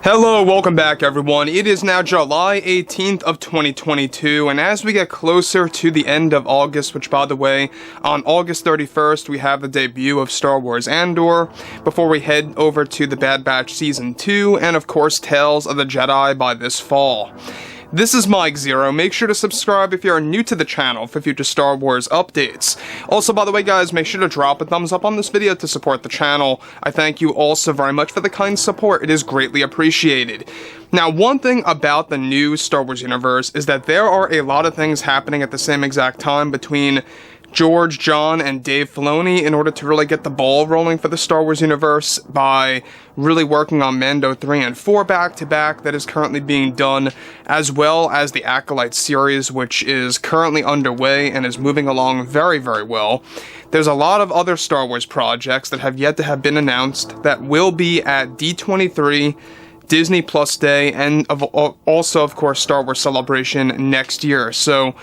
Hello, welcome back everyone. It is now July 18th of 2022, and as we get closer to the end of August, which by the way, on August 31st, we have the debut of Star Wars Andor, before we head over to the Bad Batch Season 2, and of course, Tales of the Jedi by this fall. This is Mike Zero. Make sure to subscribe if you are new to the channel for future Star Wars updates. Also, by the way, guys, make sure to drop a thumbs up on this video to support the channel. I thank you also very much for the kind support. It is greatly appreciated. Now, one thing about the new Star Wars universe is that there are a lot of things happening at the same exact time between George, John, and Dave Filoni in order to really get the ball rolling for the Star Wars universe by really working on Mando 3 and 4 back-to-back that is currently being done, as well as the Acolyte series, which is currently underway and is moving along very, very well. There's a lot of other Star Wars projects that have yet to have been announced that will be at D23, Disney Plus Day, and also, of course, Star Wars Celebration next year. So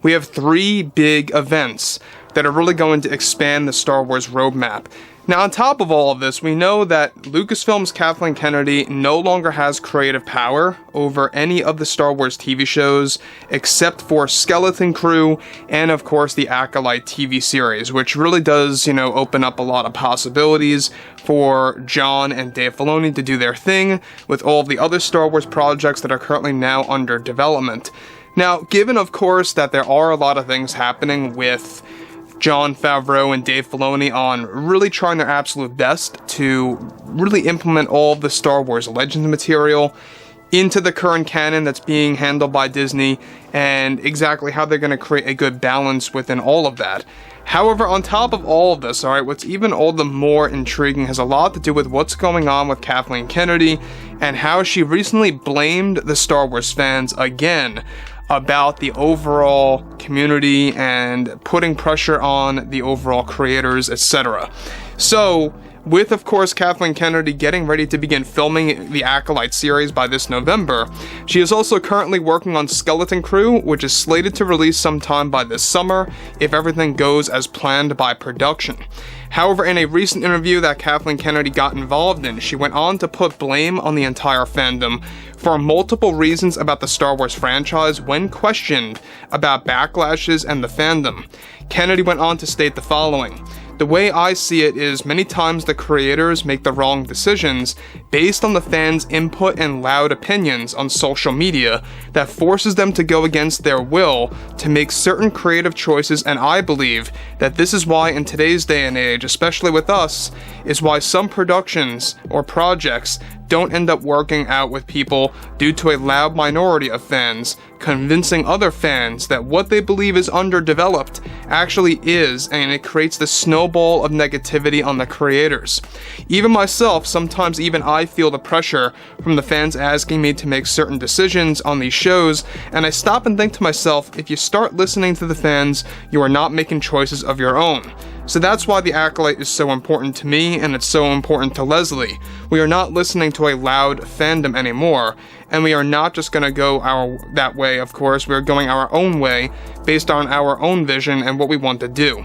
we have three big events that are really going to expand the Star Wars roadmap. Now, on top of all of this, we know that Lucasfilm's Kathleen Kennedy no longer has creative power over any of the Star Wars TV shows, except for Skeleton Crew and, of course, the Acolyte TV series, which really does, open up a lot of possibilities for John and Dave Filoni to do their thing with all of the other Star Wars projects that are currently now under development. Now, given, of course, that there are a lot of things happening with Jon Favreau and Dave Filoni on really trying their absolute best to really implement all of the Star Wars Legends material into the current canon that's being handled by Disney, and exactly how they're going to create a good balance within all of that. However, on top of all of this, alright, what's even all the more intriguing has a lot to do with what's going on with Kathleen Kennedy and how she recently blamed the Star Wars fans again about the overall community and putting pressure on the overall creators, etc. So, with, of course, Kathleen Kennedy getting ready to begin filming the Acolyte series by this November, she is also currently working on Skeleton Crew, which is slated to release sometime by this summer, if everything goes as planned by production. However, in a recent interview that Kathleen Kennedy got involved in, she went on to put blame on the entire fandom for multiple reasons about the Star Wars franchise when questioned about backlashes and the fandom. Kennedy went on to state the following: "The way I see it is many times the creators make the wrong decisions based on the fans' input and loud opinions on social media that forces them to go against their will to make certain creative choices, and I believe that this is why in today's day and age, especially with us, is why some productions or projects don't end up working out with people due to a loud minority of fans convincing other fans that what they believe is underdeveloped actually is, and it creates the snowball of negativity on the creators. Even myself, sometimes even I feel the pressure from the fans asking me to make certain decisions on these shows, and I stop and think to myself, if you start listening to the fans, you are not making choices of your own. So that's why the Acolyte is so important to me, and it's so important to Leslie. We are not listening to a loud fandom anymore, and we are not just going to go that way, of course. We are going our own way, based on our own vision and what we want to do.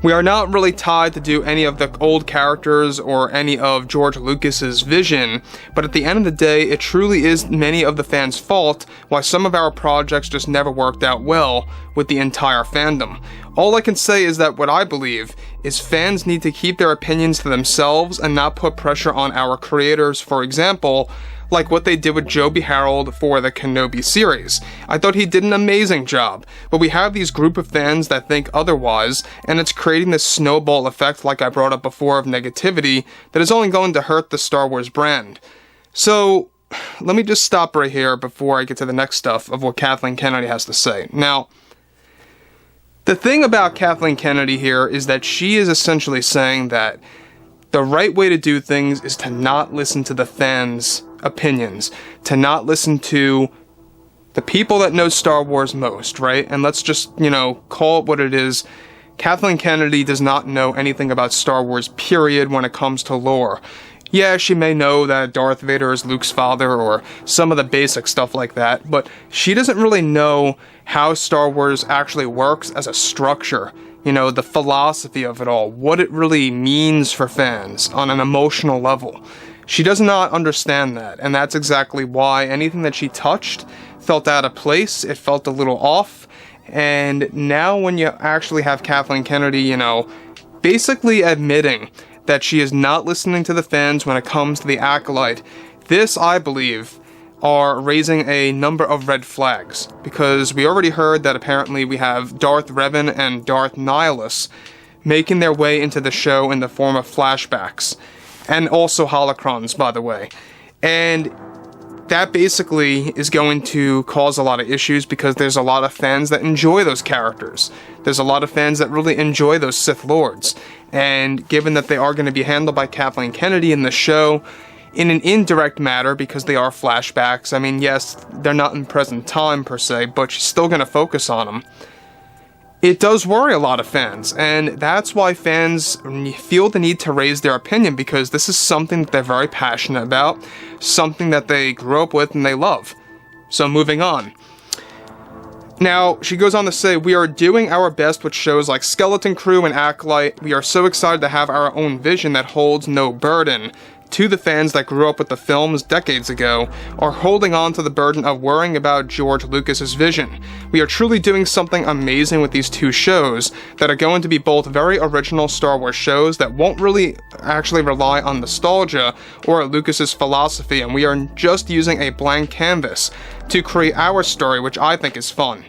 We are not really tied to do any of the old characters or any of George Lucas's vision, but at the end of the day, it truly is many of the fans' fault why some of our projects just never worked out well with the entire fandom. All I can say is that what I believe is fans need to keep their opinions to themselves and not put pressure on our creators, for example, like what they did with Joby Harold for the Kenobi series. I thought he did an amazing job, but we have these group of fans that think otherwise, and it's creating this snowball effect, like I brought up before, of negativity that is only going to hurt the Star Wars brand. So, let me just stop right here before I get to the next stuff of what Kathleen Kennedy has to say. Now, the thing about Kathleen Kennedy here is that she is essentially saying that the right way to do things is to not listen to the fans' opinions, to not listen to the people that know Star Wars most, right? And let's just, call it what it is. Kathleen Kennedy does not know anything about Star Wars, period, when it comes to lore. Yeah, she may know that Darth Vader is Luke's father or some of the basic stuff like that, but she doesn't really know how Star Wars actually works as a structure. The philosophy of it all, what it really means for fans on an emotional level. She does not understand that, and that's exactly why anything that she touched felt out of place, it felt a little off, and now when you actually have Kathleen Kennedy, you know, basically admitting that she is not listening to the fans when it comes to the Acolyte, this, I believe, are raising a number of red flags, because we already heard that apparently we have Darth Revan and Darth Nihilus making their way into the show in the form of flashbacks, and also holocrons, by the way, and that basically is going to cause a lot of issues because there's a lot of fans that enjoy those characters. There's a lot of fans that really enjoy those Sith Lords, and given that they are going to be handled by Kathleen Kennedy in the show, in an indirect matter, because they are flashbacks, I mean, yes, they're not in present time per se, but she's still going to focus on them. It does worry a lot of fans, and that's why fans feel the need to raise their opinion, because this is something that they're very passionate about, something that they grew up with and they love. So moving on. Now, she goes on to say, we are doing our best with shows like Skeleton Crew and Acolyte. We are so excited to have our own vision that holds no burden. To the fans that grew up with the films decades ago, are holding on to the burden of worrying about George Lucas's vision. We are truly doing something amazing with these two shows that are going to be both very original Star Wars shows that won't really actually rely on nostalgia or Lucas's philosophy, and we are just using a blank canvas to create our story, which I think is fun.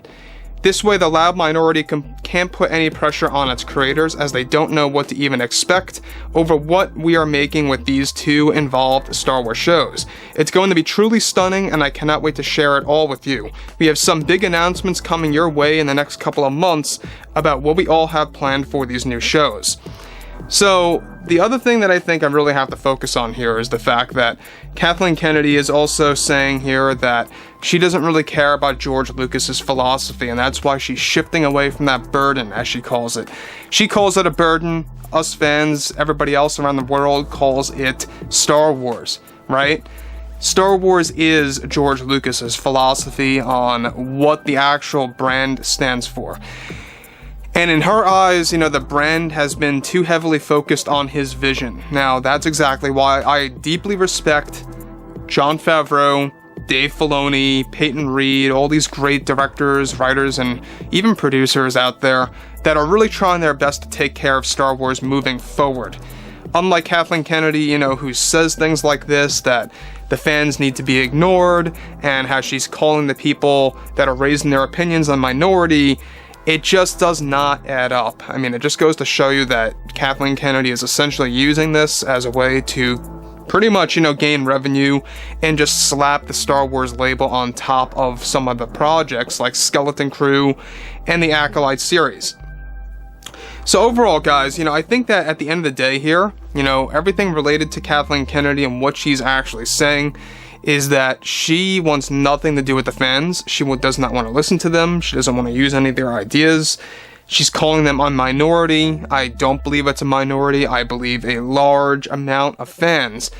This way, the loud minority can't put any pressure on its creators, as they don't know what to even expect over what we are making with these two involved Star Wars shows. It's going to be truly stunning, and I cannot wait to share it all with you. We have some big announcements coming your way in the next couple of months about what we all have planned for these new shows. So, the other thing that I think I really have to focus on here is the fact that Kathleen Kennedy is also saying here that she doesn't really care about George Lucas's philosophy, and that's why she's shifting away from that burden, as she calls it. She calls it a burden. Us fans, everybody else around the world calls it Star Wars, right? Star Wars is George Lucas's philosophy on what the actual brand stands for. And in her eyes, you know, the brand has been too heavily focused on his vision. Now, that's exactly why I deeply respect Jon Favreau, Dave Filoni, Peyton Reed, all these great directors, writers, and even producers out there that are really trying their best to take care of Star Wars moving forward. Unlike Kathleen Kennedy, you know, who says things like this, that the fans need to be ignored, and how she's calling the people that are raising their opinions a minority, it just does not add up. I mean, it just goes to show you that Kathleen Kennedy is essentially using this as a way to pretty much, you know, gain revenue and just slap the Star Wars label on top of some of the projects like Skeleton Crew and the Acolyte series. So overall, guys, you know, I think that at the end of the day here, you know, everything related to Kathleen Kennedy and what she's actually saying is that she wants nothing to do with the fans. She does not want to listen to them. She doesn't want to use any of their ideas. She's calling them a minority. I don't believe it's a minority. I believe a large amount of fans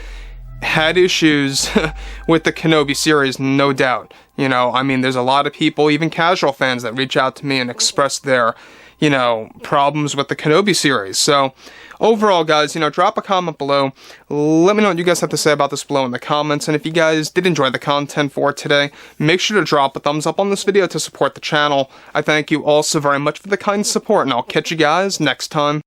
had issues with the Kenobi series, no doubt. You know, I mean, there's a lot of people, even casual fans, that reach out to me and express their, you know, problems with the Kenobi series. So, overall, guys, you know, drop a comment below. Let me know what you guys have to say about this below in the comments. And if you guys did enjoy the content for today, make sure to drop a thumbs up on this video to support the channel. I thank you all so very much for the kind support, and I'll catch you guys next time.